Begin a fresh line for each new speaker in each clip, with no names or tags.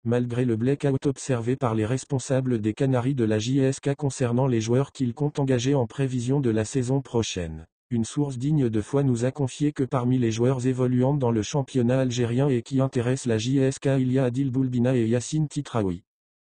Malgré le blackout observé par les responsables des Canaries de la JSK concernant les joueurs qu'ils comptent engager en prévision de la saison prochaine, une source digne de foi nous a confié que parmi les joueurs évoluant dans le championnat algérien et qui intéressent la JSK, il y a Adil Boulbina et Yassine Titraoui.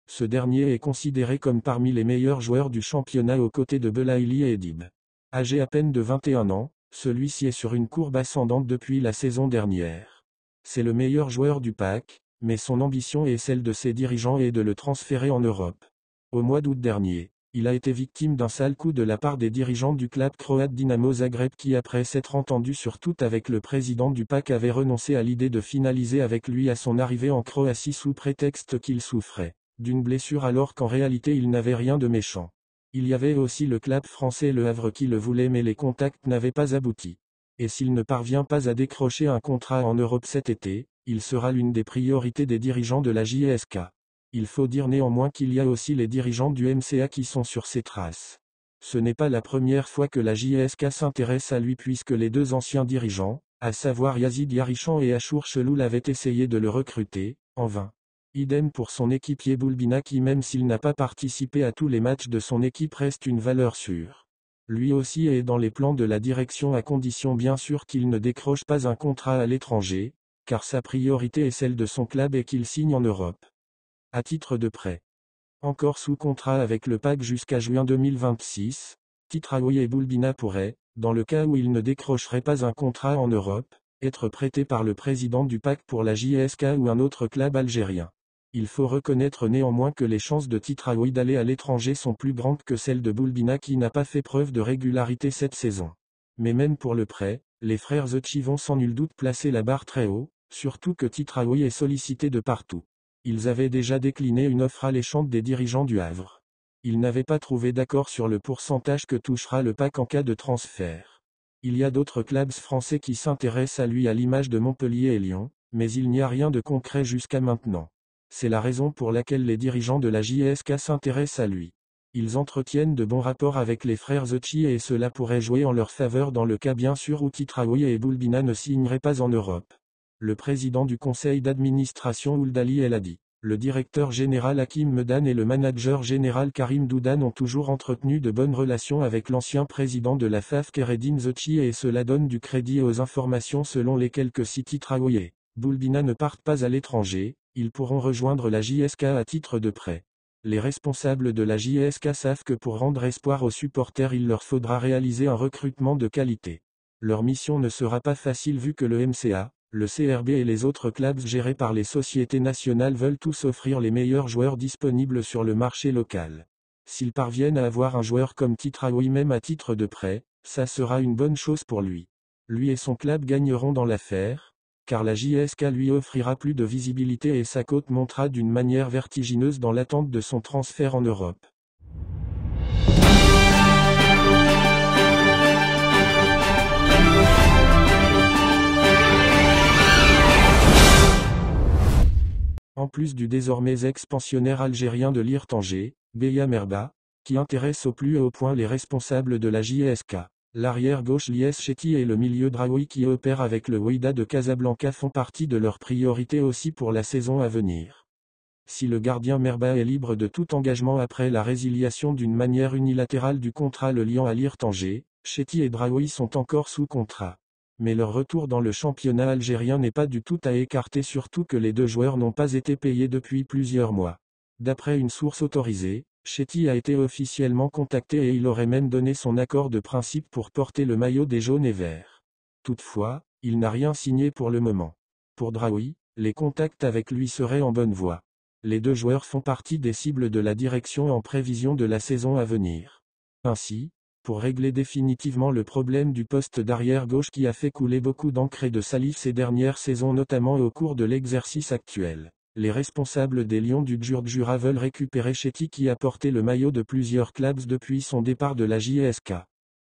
Ce dernier est considéré comme parmi les meilleurs joueurs du championnat aux côtés de Belaïli et Edib. Âgé à peine de 21 ans, celui-ci est sur une courbe ascendante depuis la saison dernière. C'est le meilleur joueur du PAC, mais son ambition et celle de ses dirigeants est de le transférer en Europe. Au mois d'août dernier, il a été victime d'un sale coup de la part des dirigeants du club croate Dinamo Zagreb qui, après s'être entendu sur tout avec le président du PAC, avait renoncé à l'idée de finaliser avec lui à son arrivée en Croatie sous prétexte qu'il souffrait d'une blessure alors qu'en réalité il n'avait rien de méchant. Il y avait aussi le club français Le Havre qui le voulait, mais les contacts n'avaient pas abouti. Et s'il ne parvient pas à décrocher un contrat en Europe cet été, il sera l'une des priorités des dirigeants de la JSK. Il faut dire néanmoins qu'il y a aussi les dirigeants du MCA qui sont sur ses traces. Ce n'est pas la première fois que la JSK s'intéresse à lui puisque les deux anciens dirigeants, à savoir Yazid Yarichan et Achour Cheloul, avaient essayé de le recruter, en vain. Idem pour son équipier Boulbina qui, même s'il n'a pas participé à tous les matchs de son équipe, reste une valeur sûre. Lui aussi est dans les plans de la direction à condition bien sûr qu'il ne décroche pas un contrat à l'étranger, car sa priorité est celle de son club et qu'il signe en Europe. À titre de prêt. Encore sous contrat avec le PAC jusqu'à juin 2026, Titraoui et Boulbina pourraient, dans le cas où ils ne décrocheraient pas un contrat en Europe, être prêtés par le président du PAC pour la JSK ou un autre club algérien. Il faut reconnaître néanmoins que les chances de Titraoui d'aller à l'étranger sont plus grandes que celles de Boulbina qui n'a pas fait preuve de régularité cette saison. Mais même pour le prêt, les frères Zotchi vont sans nul doute placer la barre très haut, surtout que Titraoui est sollicité de partout. Ils avaient déjà décliné une offre alléchante des dirigeants du Havre. Ils n'avaient pas trouvé d'accord sur le pourcentage que touchera le PAC en cas de transfert. Il y a d'autres clubs français qui s'intéressent à lui à l'image de Montpellier et Lyon, mais il n'y a rien de concret jusqu'à maintenant. C'est la raison pour laquelle les dirigeants de la JSK s'intéressent à lui. Ils entretiennent de bons rapports avec les frères Zotchi et cela pourrait jouer en leur faveur dans le cas bien sûr où Titraoui et Boulbina ne signeraient pas en Europe. Le président du conseil d'administration Ouldali El Hadi, le directeur général Hakim Medan et le manager général Karim Doudan ont toujours entretenu de bonnes relations avec l'ancien président de la FAF Keredine Zotchi et cela donne du crédit aux informations selon lesquelles que si Titraoui et Boulbina ne partent pas à l'étranger, ils pourront rejoindre la JSK à titre de prêt. Les responsables de la JSK savent que pour rendre espoir aux supporters il leur faudra réaliser un recrutement de qualité. Leur mission ne sera pas facile vu que le MCA, le CRB et les autres clubs gérés par les sociétés nationales veulent tous offrir les meilleurs joueurs disponibles sur le marché local. S'ils parviennent à avoir un joueur comme Titraoui même à titre de prêt, ça sera une bonne chose pour lui. Lui et son club gagneront dans l'affaire, car la JSK lui offrira plus de visibilité et sa cote montera d'une manière vertigineuse dans l'attente de son transfert en Europe. En plus du désormais ex-pensionnaire algérien de l'IR Tanger, Beya Merba, qui intéresse au plus haut point les responsables de la JSK. L'arrière-gauche Lies Chetty et le milieu Draoui qui opère avec le Wydad de Casablanca font partie de leurs priorités aussi pour la saison à venir. Si le gardien Merba est libre de tout engagement après la résiliation d'une manière unilatérale du contrat le liant à l'IR Tanger, Chetty et Draoui sont encore sous contrat. Mais leur retour dans le championnat algérien n'est pas du tout à écarter, surtout que les deux joueurs n'ont pas été payés depuis plusieurs mois. D'après une source autorisée, Chetty a été officiellement contacté et il aurait même donné son accord de principe pour porter le maillot des jaunes et verts. Toutefois, il n'a rien signé pour le moment. Pour Draoui, les contacts avec lui seraient en bonne voie. Les deux joueurs font partie des cibles de la direction en prévision de la saison à venir. Ainsi, pour régler définitivement le problème du poste d'arrière gauche qui a fait couler beaucoup d'encre et de salive ces dernières saisons notamment au cours de l'exercice actuel, les responsables des Lions du Djurdjura veulent récupérer Chetty qui a porté le maillot de plusieurs clubs depuis son départ de la JSK.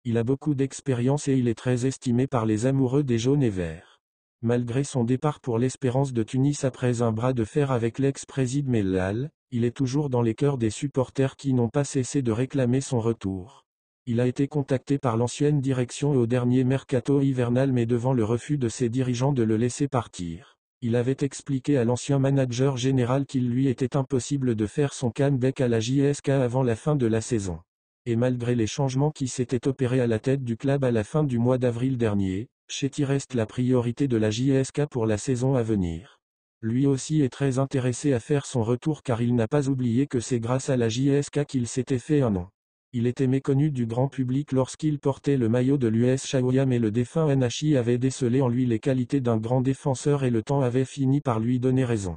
Il a beaucoup d'expérience et il est très estimé par les amoureux des jaunes et verts. Malgré son départ pour l'Espérance de Tunis après un bras de fer avec l'ex-président Mellal, il est toujours dans les cœurs des supporters qui n'ont pas cessé de réclamer son retour. Il a été contacté par l'ancienne direction au dernier mercato hivernal mais devant le refus de ses dirigeants de le laisser partir, Il avait expliqué à l'ancien manager général qu'il lui était impossible de faire son comeback à la JSK avant la fin de la saison. Et malgré les changements qui s'étaient opérés à la tête du club à la fin du mois d'avril dernier, Chetty reste la priorité de la JSK pour la saison à venir. Lui aussi est très intéressé à faire son retour car il n'a pas oublié que c'est grâce à la JSK qu'il s'était fait un nom. Il était méconnu du grand public lorsqu'il portait le maillot de l'US Chaoyam mais le défunt Anashi avait décelé en lui les qualités d'un grand défenseur et le temps avait fini par lui donner raison.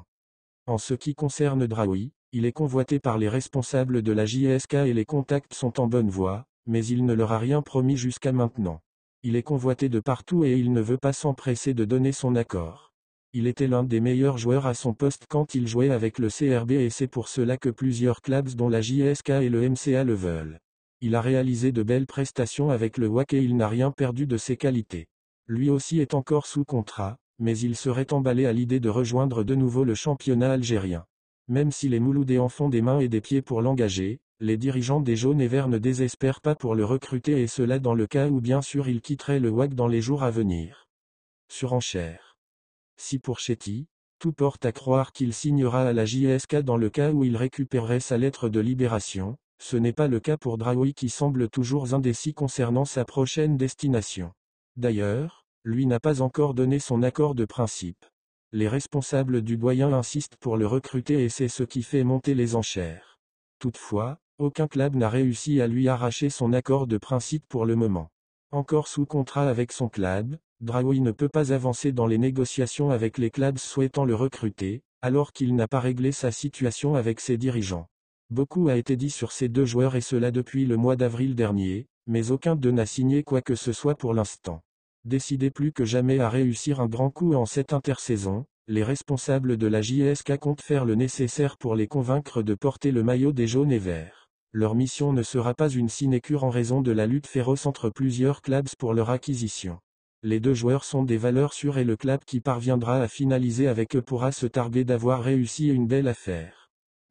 En ce qui concerne Draoui, il est convoité par les responsables de la JSK et les contacts sont en bonne voie, mais il ne leur a rien promis jusqu'à maintenant. Il est convoité de partout et il ne veut pas s'empresser de donner son accord. Il était l'un des meilleurs joueurs à son poste quand il jouait avec le CRB et c'est pour cela que plusieurs clubs dont la JSK et le MCA le veulent. Il a réalisé de belles prestations avec le WAC et il n'a rien perdu de ses qualités. Lui aussi est encore sous contrat, mais il serait emballé à l'idée de rejoindre de nouveau le championnat algérien. Même si les Mouloudés en font des mains et des pieds pour l'engager, les dirigeants des jaunes et verts ne désespèrent pas pour le recruter et cela dans le cas où bien sûr il quitterait le WAC dans les jours à venir. Surenchère. Si pour Chetty, tout porte à croire qu'il signera à la JSK dans le cas où il récupérerait sa lettre de libération, ce n'est pas le cas pour Draoui qui semble toujours indécis concernant sa prochaine destination. D'ailleurs, lui n'a pas encore donné son accord de principe. Les responsables du doyen insistent pour le recruter et c'est ce qui fait monter les enchères. Toutefois, aucun club n'a réussi à lui arracher son accord de principe pour le moment. Encore sous contrat avec son club, Draoui ne peut pas avancer dans les négociations avec les clubs souhaitant le recruter, alors qu'il n'a pas réglé sa situation avec ses dirigeants. Beaucoup a été dit sur ces deux joueurs et cela depuis le mois d'avril dernier, mais aucun d'eux n'a signé quoi que ce soit pour l'instant. Décidés plus que jamais à réussir un grand coup en cette intersaison, les responsables de la JSK comptent faire le nécessaire pour les convaincre de porter le maillot des jaunes et verts. Leur mission ne sera pas une sinécure en raison de la lutte féroce entre plusieurs clubs pour leur acquisition. Les deux joueurs sont des valeurs sûres et le club qui parviendra à finaliser avec eux pourra se targuer d'avoir réussi une belle affaire.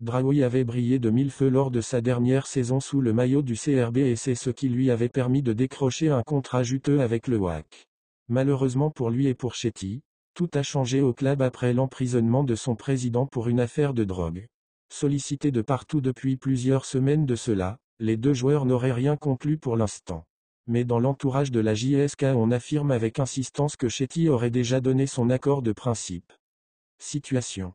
Draoui avait brillé de mille feux lors de sa dernière saison sous le maillot du CRB et c'est ce qui lui avait permis de décrocher un contrat juteux avec le WAC. Malheureusement pour lui et pour Chetty, tout a changé au club après l'emprisonnement de son président pour une affaire de drogue. Sollicités de partout depuis plusieurs semaines de cela, les deux joueurs n'auraient rien conclu pour l'instant. Mais dans l'entourage de la JSK on affirme avec insistance que Chetty aurait déjà donné son accord de principe. Situation.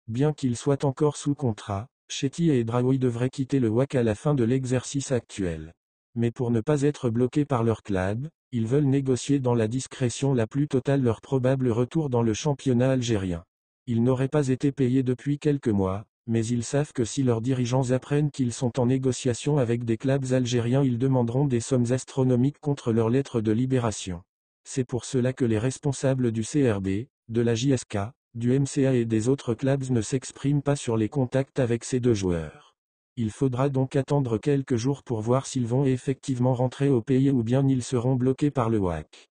Bien qu'il soit encore sous contrat, Chetty et Draoui devraient quitter le WAC à la fin de l'exercice actuel. Mais pour ne pas être bloqués par leur club, ils veulent négocier dans la discrétion la plus totale leur probable retour dans le championnat algérien. Ils n'auraient pas été payés depuis quelques mois, mais ils savent que si leurs dirigeants apprennent qu'ils sont en négociation avec des clubs algériens ils demanderont des sommes astronomiques contre leur lettre de libération. C'est pour cela que les responsables du CRB, de la JSK, du MCA et des autres clubs ne s'expriment pas sur les contacts avec ces deux joueurs. Il faudra donc attendre quelques jours pour voir s'ils vont effectivement rentrer au pays ou bien ils seront bloqués par le WAC.